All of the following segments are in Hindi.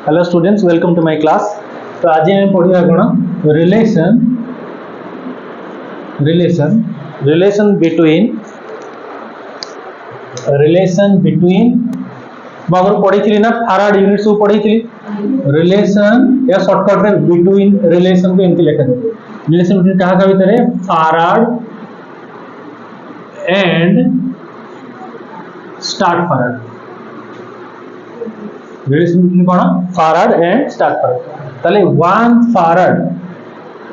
Hello students, welcome to my class. तो आज हम पढ़िया कौन रिलेशन बिटवीन मैं पढ़ी ना फाराड यूनिट सब पढ़ी रिलेशन या शॉर्टकट रे बिटवीन रिलेशन को एमती लिखा जाए रिलेशन बिटवीन क्या भितर फाराड एंड स्टार्ट फाराड रिलेशन बिटवीन कौन फाराड एंड स्टार्ट फाराड ताले 1 फाराड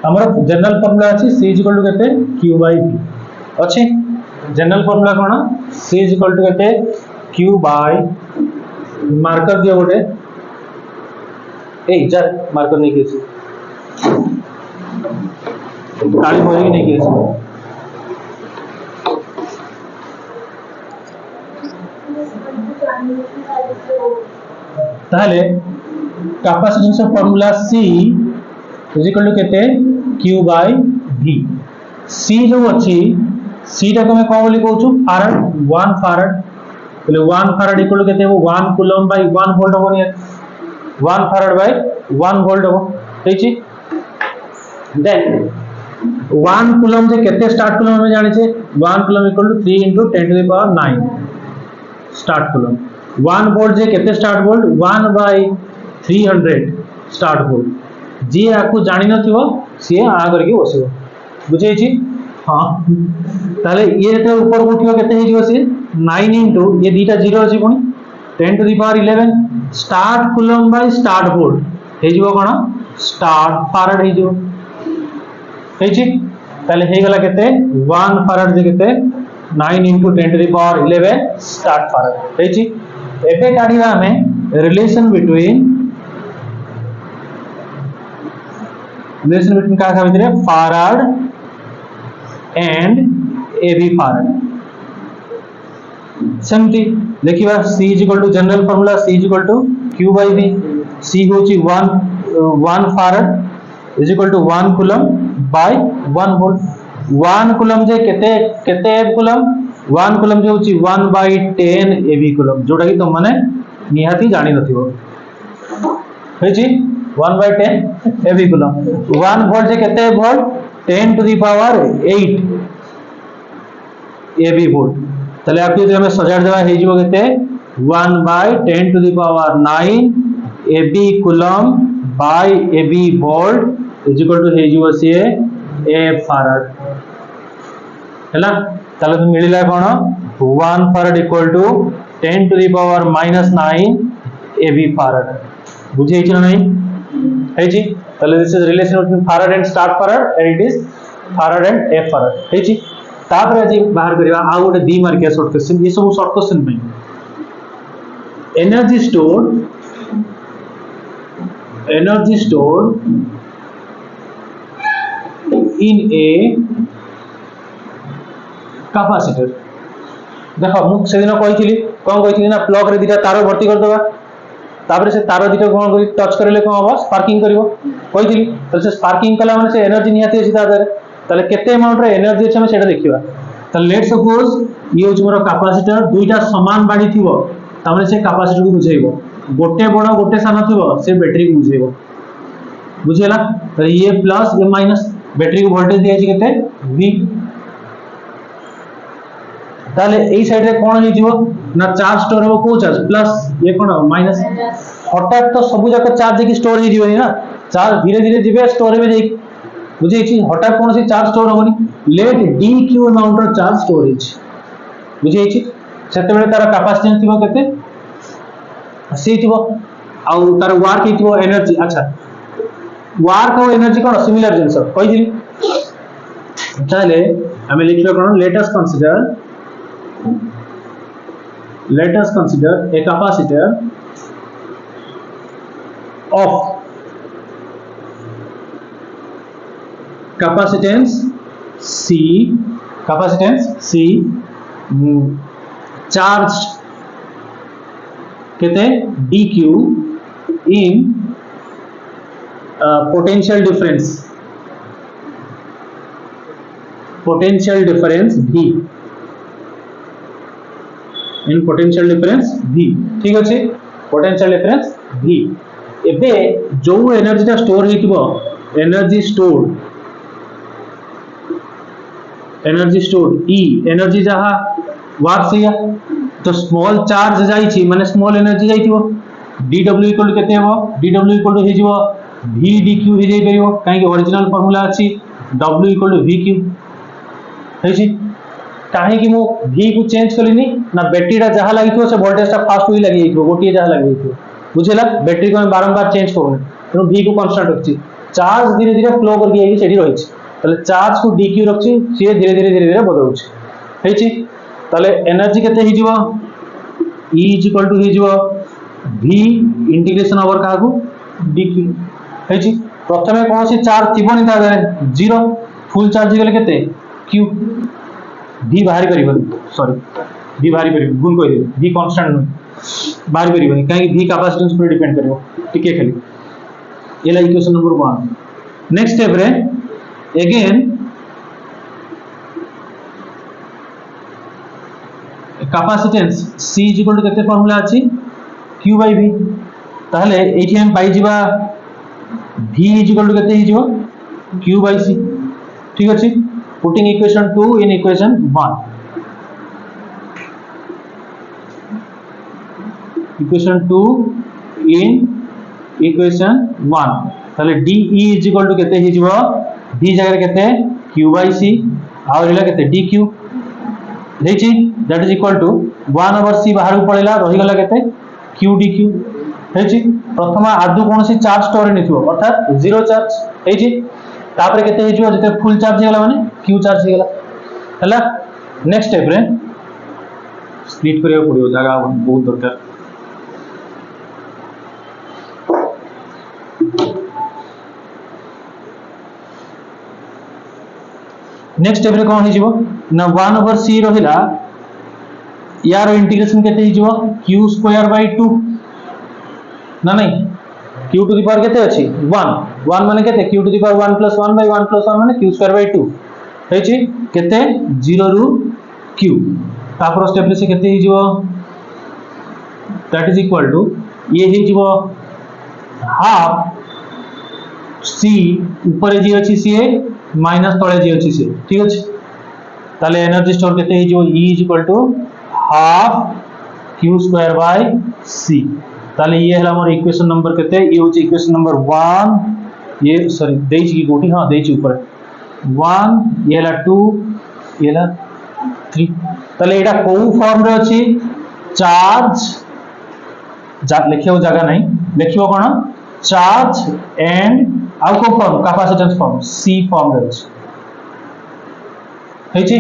हमर जनरल फार्मूला अछि C = केते Q/V अछि जनरल फार्मूला कोन C = केते Q/, मार्कर दियो गोटे ए जा मार्कर नहीं के काली होई नहीं के ताले कैपेसिटेंस फार्मूला C = केते Q/V C जो अछि C टा को मैं कोन बोली कहू छु फाराड 1 फाराड बोले 1 फाराड = केते हो 1 कूलम बाय 1 वोल्ट हो नि 1 फाराड बाय 1 वोल्ट हो ठीक छी। देन 1 कूलम जे केते स्टार्ट कूलम हम जानि छे 1 कूलम = 3 × 10⁹ स्टार्ट कूलम 1 वोल्ट जे केते स्टार्ट वोल्ट 1/300 स्टार्ट वोल्ट जी आपको जानि नथिबो सी आ करके बसिबो बुझै छी। हां ताले ये तो ऊपर उठियो केते हे जिवो सी 9 * ये दीटा 0 अछि पुनी 10⁻11 स्टार्ट कूलम बाय स्टार्ट वोल्ट हे जिवो कोन स्टार्ट फाराड हे जिवो हे छी। ताले हे गला केते 1 फाराड जे केते 9 * 10⁻11 स्टार्ट फाराड हे छी। एबे काढिबा हमें रिलेशन बिटवीन क्या भितर फाराड एंड AB फाराड सेमती देखिबा C = general formula C = Q/V C होची 1 फाराड = 1 कूलम बाय 1 वोल्ट 1 कूलम जे केते कूलम 1 कूलम जे होची 1/10 AB कूलम जोटा कि तुम माने निहाती जानि नथिबो हे जी 1/10 AB कूलम 1 वोल्ट जे केते वोल्ट 10⁸ 8 AB वोल्ट तले आपके जो हमें सजाड़ देबा हे जिवो केते 1/10⁹ 9 AB coulomb by AB volt = हे जिवो से A फाराड हैला तले तो मिलिला कोन 1 फाराड = 10⁻⁻9 AB फाराड बुझे छी नहीं है जी। तले this is relation between farad and स्टार्ट farad and it is farad and F farad है जी। तापर आज बाहर करिवा आ गोटे 2 मार्किया शॉर्ट क्वेश्चन ये सब शॉर्ट क्वेश्चन पे energy stored in a capacitor देखो मु से दिन कहिथिली कोन कहिथिली ना प्लग रे दिटा तार भर्ती कर देबा तापर से तार दिटा कोन करी टच करले कोन होबा स्पार्किंग करिवो कहिथिली तो से स्पार्किंग कला माने से एनर्जी नियाती अछि तादर तले केते अमाउंट रे एनर्जी अछि हम सेटा देखिबा। तो लेट सपोज ये होची मोर कैपेसिटर दुईटा समान बाडी थिवो तामे से कैपेसिटर को बुझाइबो गोटे बड़ गोटे सान थिवो से बैटरी को बुझाइबो बुझियला। तो ये प्लस ये माइनस बैटरी को वोल्टेज दिया अछि केते V ताले एई साइड रे कोन हे जिवो ना चार्ज स्टोर हो को चार्ज प्लस ये कोन माइनस हठात तो सब जाक चार्ज की स्टोर हे जिवो ना चार्ज धीरे धीरे जिवे स्टोर में जाई बुझे छी हठात कोन से चार्ज स्टोर होनी let dq amount of charge storage बुझे छी सेते बेले तार कैपेसिटेंस थिबो केते C थिबो आ तार वर्क हिथिबो एनर्जी अच्छा वर्क और एनर्जी कोन सिमिलर जिंस कहि दिली ताले हमें लिखलो कोन let us consider a capacitor of capacitance C charged कहते dq in potential difference V in potential difference V ठीक अच्छे potential difference V एबे जो एनर्जी टा स्टोर हेतिबो एनर्जी स्टोर ई एनर्जी जहा वर्क से तो स्मॉल चार्ज जाई माने स्मॉल एनर्जी जाइथिबो dw इक्वल केते हो dw इक्वल टू हेजिबो v dq हे जाई परिबो काहे ओरिजिनल फार्मूला अछि w इक्वल टू vq हेछि काहे कि मो v को चेंज करलिनी ना बैटरी टा जहा लागिथो से वोल्टेज टा फास्ट होई लागि जाइथो गोटी जहा लागि जाइथो बुझेला बैटरी को हम बारंबार चेंज करूनी तो v को कांस्टेंट रखछि चार्ज धीरे धीरे फ्लो कर दिए सेठी रहिछि तले चार्ज को dq रखछि से धीरे धीरे बदलुछि हेछि तले एनर्जी केते हिजिबो E इज इक्वल टू हिजिबो v इंटीग्रेशन ओवर का को dq हेछि प्रथमे कोन से चार्ज थिबोनी ता जीरो फुल चार्ज गेले केते q v बाहरी परिबन सॉरी v बाहरी परिबन गुण कोइ दे v कांस्टेंट न बाहरी परिबन काहे v कैपेसिटेंस पर डिपेंड करबो टिके खाली एला इक्वेशन नंबर 1 नेक्स्ट स्टेप रे again capacitance C is equal to केते फार्मूला अछि Q by V ताहले एठी हम पाई जिबा V इज इक्वल टू केते हिजिबो Q by C ठीक अछि putting equation 2 in equation 1 equation 2 in equation 1 ताहले DE इज इक्वल टू केते हिजिबो D जगह केते Q by C आ रिला केते DQ देछि that is equal to 1 over c बाहर को पळेला रहि गला केते q dq हेछि प्रथम आदु कोन से चार्ज स्टोर निथिबो अर्थात जीरो चार्ज हेछि तापर केते हेजिबो जते फुल चार्ज हेला माने q चार्ज हेला हला नेक्स्ट स्टेप रे स्प्लिट करियो पड़ियो जगह बहुत दरकार नेक्स्ट स्टेप रे कोन हेजिबो ना 1 ओवर c रहिला यार इंटीग्रेशन केते हिजिबो q स्क्वायर बाय 2 ना नहीं q टू द पावर केते अछि 1 1 माने केते q to the power 1 plus 1 by 1 plus 1 माने q स्क्वायर बाय 2 हेछि केते 0 रु q तापर स्टेप रे से केते हिजिबो दैट इज इक्वल टू ये हिजिबो हाफ c ऊपर जे अछि से माइनस तळे जे अछि से ठीक अछि ताले एनर्जी स्टोर केते हिजिबो E is equal to half q square by c ताले ये हला हमर इक्वेशन नंबर केते ये होची इक्वेशन नंबर 1 ये सॉरी देछि की गोटी हां देछि ऊपर 1 ये हला 2 ये हला 3 ताले एटा को फॉर्म रे अछि चार्ज लिखियो जगह नहीं लिखियो कोन चार्ज एंड आउ को form capacitance form c form रे अछि हेछि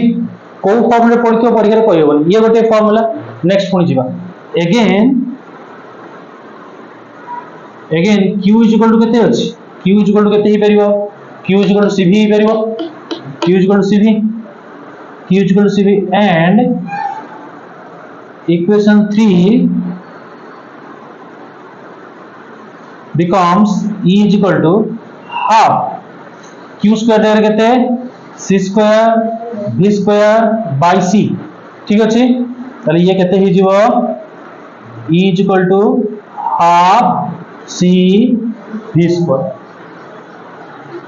को फॉर्म रे पढियो परीक्षा रे कहयो ये गोटे फार्मूला नेक्स्ट पुनी जिबा again q is equal to केते अछि q इज इक्वल टू केते ही परिबो q is equal to cv ही परिबो q is equal to cv and equation 3 becomes E is equal to half q square there केते c square v square by c ठीक अछि ताले ये केते हि जिवो E is equal to half c v square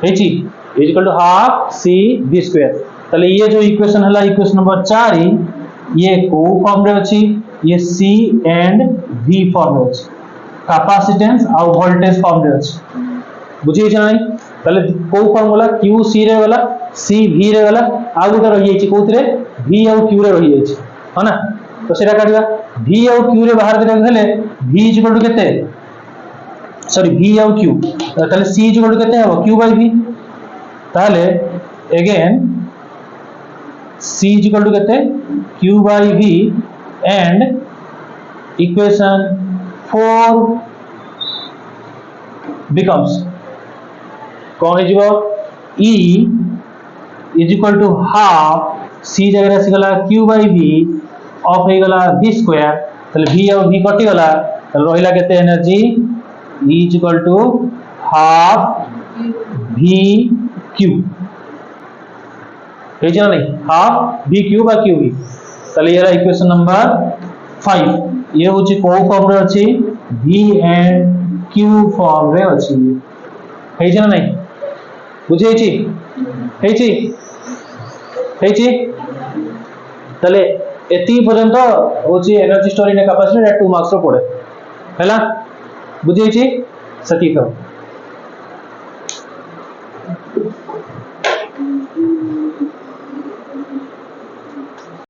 हेछि E is equal to half c v square ताले ये जो इक्वेशन हला इक्वेशन नंबर 4 ये को फॉर्म रे अछि ये c एंड v फॉर्म रे अछि कैपेसिटेंस और वोल्टेज फॉर्म रे अछि बुझी छै नै ताले को फार्मूला q c रे वाला c v रे वाला आ गोटे रहि छै कोथरे v और q रे रहि छै है ना तो सेटा काटिबा v और q रे बाहर के गेले v इज इक्वल टू केते सॉरी v और q ताले c इज इक्वल टू केते हो q बाय v ताले again c is equal to केते q by v and equation 4 becomes कौन है जीवो E is equal to half c जगह से गला q by v ऑफ हे गला v स्क्वायर तले v और v कटि गला तले रहिला केते energy E is equal to half v q हे जे नहीं half v q by q v तले ये इक्वेशन नंबर 5 ये होची को फॉर्म रे अछि v एंड क्यू फॉर्म रे अछि हेइ जे नै बुझे छी हेइ तले एती पर्यंत होची energy storage and capacity 2 marks रो पड़े हैला बुझे छी सती तो